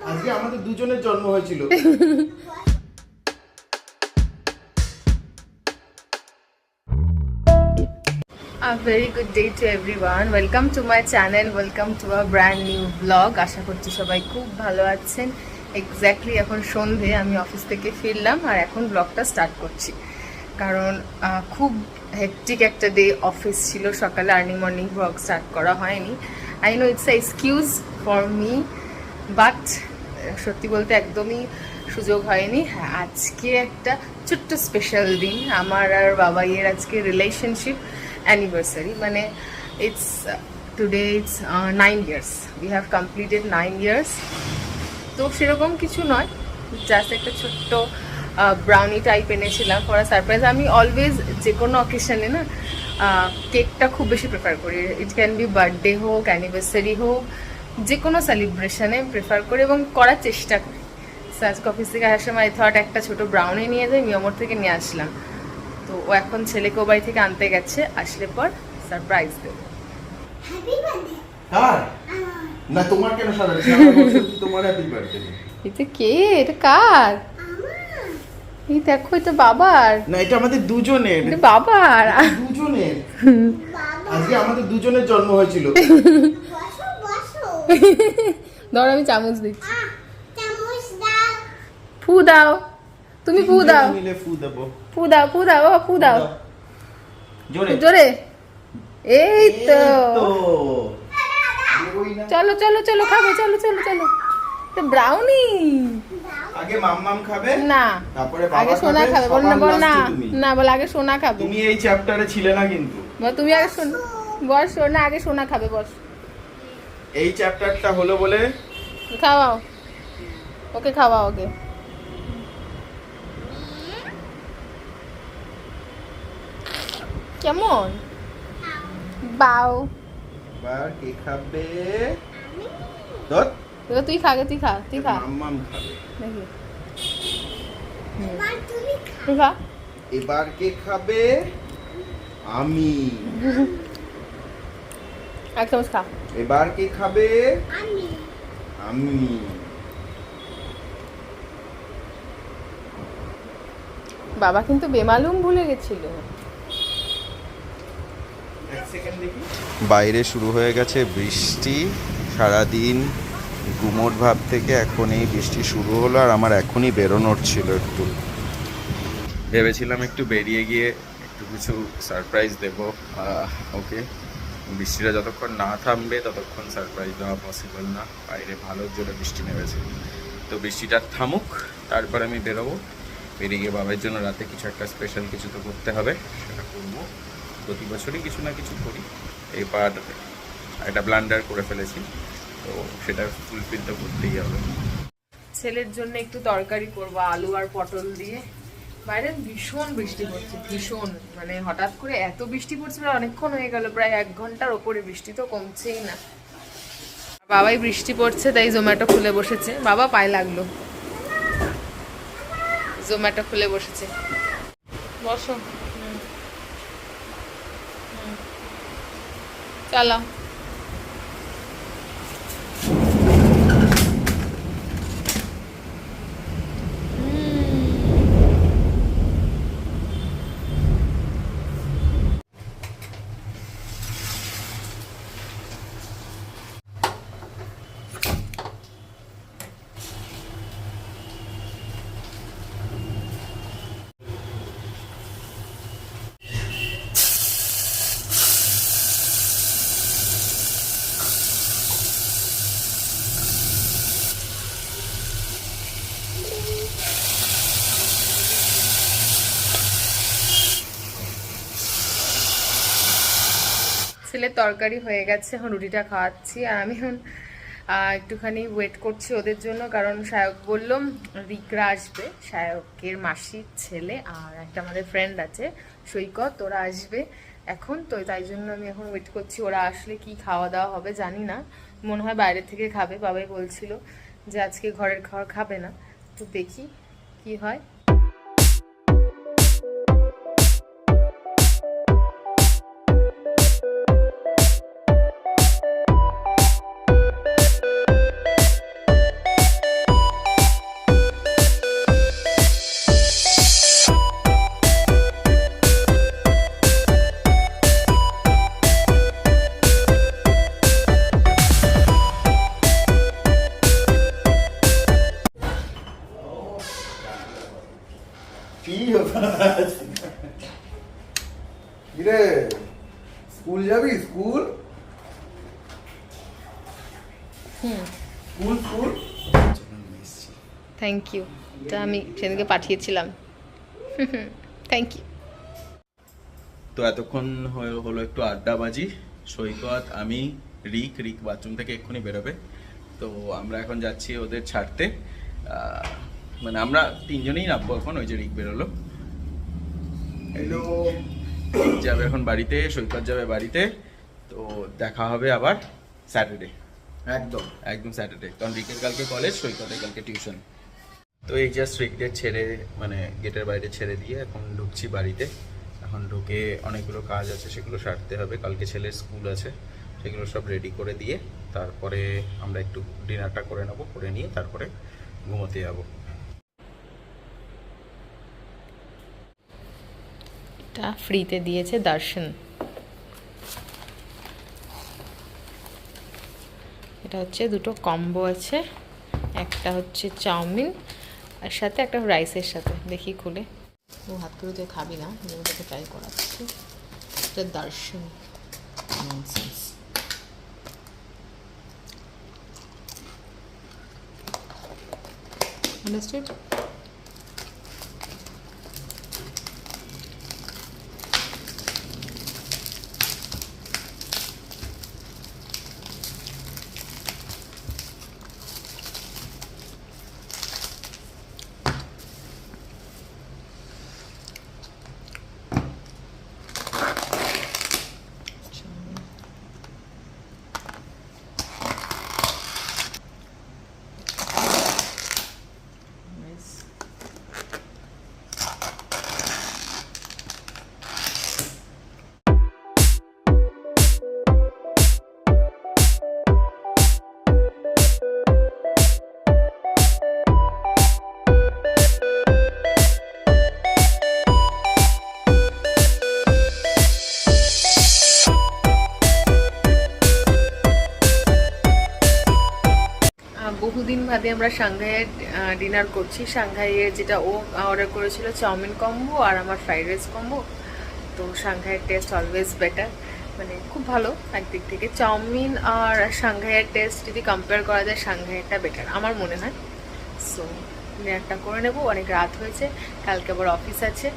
আজকে আমাদের দুজনের জন্ম হয়েছিল। A very good day to everyone. Welcome to my channel. Welcome to a brand new vlog. আশা করছি সবাই খুব ভালো আছেন। এক্স্যাক্টলি এখন সন্ধে, আমি অফিস থেকে ফিরলাম আর এখন ব্লগটা স্টার্ট করছি, কারণ খুব হেক্টিক একটা ডে অফিস ছিল। সকালে আর্লি মর্নিং ব্লগ স্টার্ট করা হয়নি। I know it's a excuse for me, but সত্যি বলতে একদমই সুযোগ হয়নি। হ্যাঁ, আজকে একটা ছোট্ট স্পেশাল দিন। আমার আর বাবাইয়ের আজকে রিলেশনশিপ অ্যানিভার্সারি, মানে it's today it's 9 years, we have completed 9 years। তো সেরকম কিছু নয়, জাস্ট একটা ছোট্ট ব্রাউনি টাইপ এনেছিলাম ফর আ সারপ্রাইজ। আমি অলওয়েজ যে কোনো অকেশনে না কেকটা খুব বেশি প্রেফার করি। ইট ক্যান বি বার্থডে হোক, অ্যানিভার্সারি হোক, যে কোনো সেলিব্রেশনে প্রেফার করি এবং করার চেষ্টা করি। সো আজকে অফিস থেকে আসার সময় থট একটা ছোটো ব্রাউনি নিয়ে যাই, মিয়ামোর থেকে নিয়ে আসলাম। তো ও এখন ছেলেকে ও বাড়ি থেকে আনতে গেছে, আসলে পর সারপ্রাইজ দেবো। কার? না তোমার কেন সারা সারা বছর কি তোমার হ্যাপি বার্থডে? এটা কে? এটা কার? এই দেখো, এটা বাবার না, এটা আমাদের দুজনের। এটা বাবার দুজনের। আজকে আমাদের দুজনের জন্ম হয়েছিল। ধর আমি চামচ দিচ্ছি। ফু দাও, তুমি ফু দাও, মিলে ফু দেবো। ফু দাও, ফু দাও, ও ফু দাও জোরে জোরে। এই তো, ওই না। চলো চলো চলো খাবে, চলো চলো চলো। এটা ব্রাউনি। আগে মাম্মাম খাবে, না তারপরে আগে বাবা সোনা খাবে। বল না, সবার বল না, লাস্টে তুমি। না বল আগে সোনা খাবে। তুমি এই চ্যাপ্টারে ছিলে না কিন্তু। বল তুমি আগে সোনা, বস সোনা আগে সোনা খাবে, বস। এই চ্যাপ্টারটা হলো বলে খাওয়াও ওকে, খাওয়াও ওকে। কেমন বাও? বার কে খাবে? দত এবার তুই খা, তুই খা, তুই খা মাম্মাম খাবে। দেখি। তুই খা। এবার কে খাবে? আমি। এক চামচ খা। এবার কে খাবে? আমি। বাবা কিন্তু বেমালুম ভুলে গেছিল। বাইরে শুরু হয়ে গেছে বৃষ্টি। সারাদিন গুমোট ভাব থেকে এখন এই বৃষ্টি শুরু হলো, আর আমার এখনই বেরোনোর ছিল। একটু ভেবেছিলাম একটু বেরিয়ে গিয়ে একটু কিছু সারপ্রাইজ দেবো ওকে। বৃষ্টিটা যতক্ষণ না থামবে ততক্ষণ সারপ্রাইজ দেওয়া পসিবল না। বাইরে ভালো জোরে বৃষ্টি নেমেছে, তো বৃষ্টিটা থামুক তারপর আমি বেরোবো। বেরিয়ে গিয়ে বাবার জন্য রাতে কিছু একটা স্পেশাল কিছু তো করতে হবে, সেটা করবো। প্রতি বছরই কিছু না কিছু করি, এবার একটা ব্লান্ডার করে ফেলেছি, তো সেটা ফুলফিল তো করতেই হবে। ছেলের জন্য একটু তরকারি করবো আলু আর পটল দিয়ে। বাইরে ভীষণ বৃষ্টি পড়ছে, ভীষণ, মানে হঠাৎ করে এত বৃষ্টি পড়ছে, প্রায় অনেকক্ষণ হয়ে গেল, প্রায় 1 ঘন্টার ওপরে বৃষ্টি তো কমছেই না। বাবাই বৃষ্টি পড়ছে তাই জোম্যাটো খুলে বসেছে। বাবা পায়ে লাগলো, জোম্যাটো খুলে বসেছে। বসো, চালাও। ছেলের তরকারি হয়ে গেছে, এখন রুটিটা খাওয়াচ্ছি। আর আমি এখন একটুখানি ওয়েট করছি ওদের জন্য, কারণ সায়ক বললাম রিকরা আসবে, সায়কের মাসির ছেলে, আর একটা আমাদের ফ্রেন্ড আছে সৈকত, ওরা আসবে এখন। তো তাই জন্য আমি এখন ওয়েট করছি, ওরা আসলে কি খাওয়া দাওয়া হবে জানি না, মনে হয় বাইরে থেকে খাবে। বাবাই বলছিল যে আজকে ঘরের খাবার খাবে না, তো দেখি কি হয়। কিরে স্কুল যাবি? School school school thank you, এটা আমি সেদিনকে পাঠিয়েছিলাম। Thank you. তো এতক্ষণ হলো একটু আড্ডাবাজি। সৈকত, আমি, রিক বাথরুম থেকে এক্ষুনি বেরোবে। তো আমরা এখন যাচ্ছি ওদের ছাড়তে। মানে আমরা তিনজনেই নামবো এখন, ওই যে রিক বেরোলো। হ্যালো। রিক যাবে এখন বাড়িতে, সৈকত যাবে বাড়িতে। তো দেখা হবে আবার স্যাটারডে। একদম স্যাটারডে, কারণ রিকের কালকে কলেজ, সৈকতের কালকে টিউশন। তো এই জাস্ট রিকদের ছেড়ে, মানে গেটের বাইরে ছেড়ে দিয়ে এখন ঢুকছি বাড়িতে। এখন ঢুকে অনেকগুলো কাজ আছে, সেগুলো সারতে হবে। কালকে ছেলের স্কুল আছে, সেগুলো সব রেডি করে দিয়ে তারপরে আমরা একটু ডিনারটা করে নেবো, করে নিয়ে তারপরে ঘুমোতে যাবো। এটা ফ্রিতে দিয়েছে দর্শন। এটা হচ্ছে দুটো কম্বো আছে, একটা হচ্ছে চাউমিন আর সাথে একটা রাইসের সাথে। দেখি খুলে। ও হাত করে তুই খাবি না, যেগুলোকে ট্রাই করাচ্ছি। এটা দর্শন ননসেন্স। আন্ডারস্টুড? বহুদিন বাদে আমরা সাংঘাইয়ে ডিনার করছি। সাংঘাইয়ে যেটা ও অর্ডার করেছিল চাউমিন কম্বো আর আমার ফ্রাইড রাইস কম্বো। তো সাংঘাইয়ের টেস্ট অলওয়েজ বেটার, মানে খুব ভালো একদিক থেকে। চাউমিন আর সাংঘাইয়ের টেস্ট যদি কম্পেয়ার করা যায়, সাংঘাইয়েরটা বেটার আমার মনে হয়। সো ডিনারটা করে নেবো, অনেক রাত হয়েছে, কালকে আবার অফিস আছে।